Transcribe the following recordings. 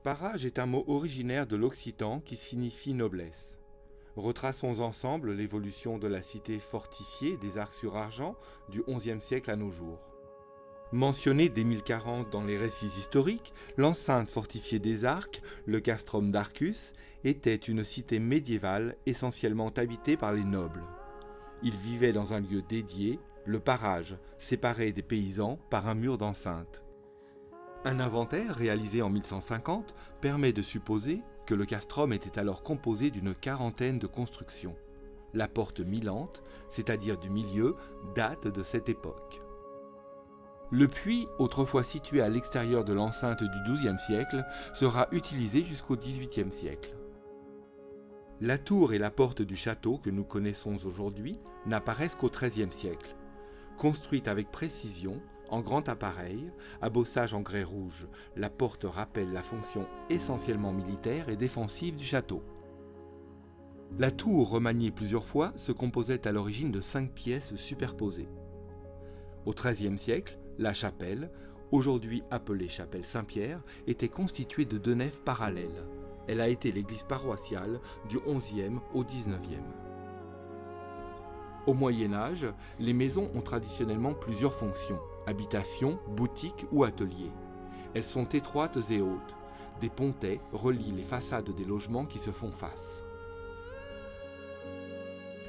Parage est un mot originaire de l'occitan qui signifie noblesse. Retraçons ensemble l'évolution de la cité fortifiée des Arcs-sur-Argent du XIe siècle à nos jours. Mentionnée dès 1040 dans les récits historiques, l'enceinte fortifiée des Arcs, le castrum d'Arcus, était une cité médiévale essentiellement habitée par les nobles. Ils vivaient dans un lieu dédié, le parage, séparé des paysans par un mur d'enceinte. Un inventaire réalisé en 1150 permet de supposer que le castrum était alors composé d'une quarantaine de constructions. La porte milante, c'est-à-dire du milieu, date de cette époque. Le puits, autrefois situé à l'extérieur de l'enceinte du XIIe siècle, sera utilisé jusqu'au XVIIIe siècle. La tour et la porte du château que nous connaissons aujourd'hui n'apparaissent qu'au XIIIe siècle. Construite avec précision, en grand appareil, à bossage en grès rouge, la porte rappelle la fonction essentiellement militaire et défensive du château. La tour, remaniée plusieurs fois, se composait à l'origine de 5 pièces superposées. Au XIIIe siècle, la chapelle, aujourd'hui appelée chapelle Saint-Pierre, était constituée de 2 nefs parallèles. Elle a été l'église paroissiale du XIe au XIXe. Au Moyen-Âge, les maisons ont traditionnellement plusieurs fonctions, habitation, boutique ou atelier. Elles sont étroites et hautes. Des pontets relient les façades des logements qui se font face.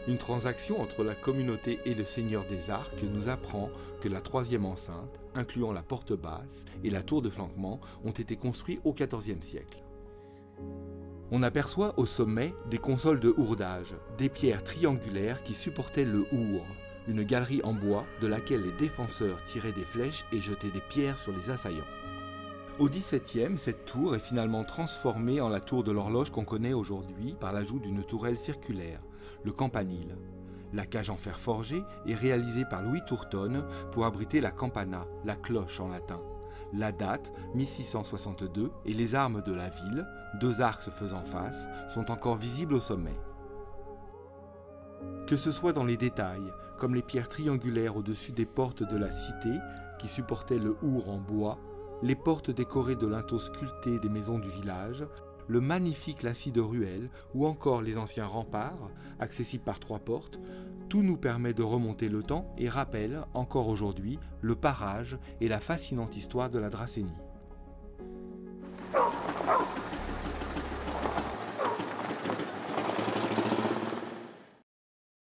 Une transaction entre la communauté et le seigneur des Arcs nous apprend que la 3e enceinte, incluant la porte basse et la tour de flanquement, ont été construits au XIVe siècle. On aperçoit au sommet des consoles de hourdage, des pierres triangulaires qui supportaient le hourd, une galerie en bois de laquelle les défenseurs tiraient des flèches et jetaient des pierres sur les assaillants. Au XVIIe, cette tour est finalement transformée en la tour de l'horloge qu'on connaît aujourd'hui par l'ajout d'une tourelle circulaire, le campanile. La cage en fer forgé est réalisée par Louis Tourtonne pour abriter la campana, la cloche en latin. La date, 1662, et les armes de la ville, 2 arcs se faisant face, sont encore visibles au sommet. Que ce soit dans les détails, comme les pierres triangulaires au-dessus des portes de la cité, qui supportaient le hourd en bois, les portes décorées de linteaux sculptés des maisons du village, le magnifique lacis de ruelles ou encore les anciens remparts, accessibles par 3 portes, tout nous permet de remonter le temps et rappelle, encore aujourd'hui, le parage et la fascinante histoire de la Dracénie.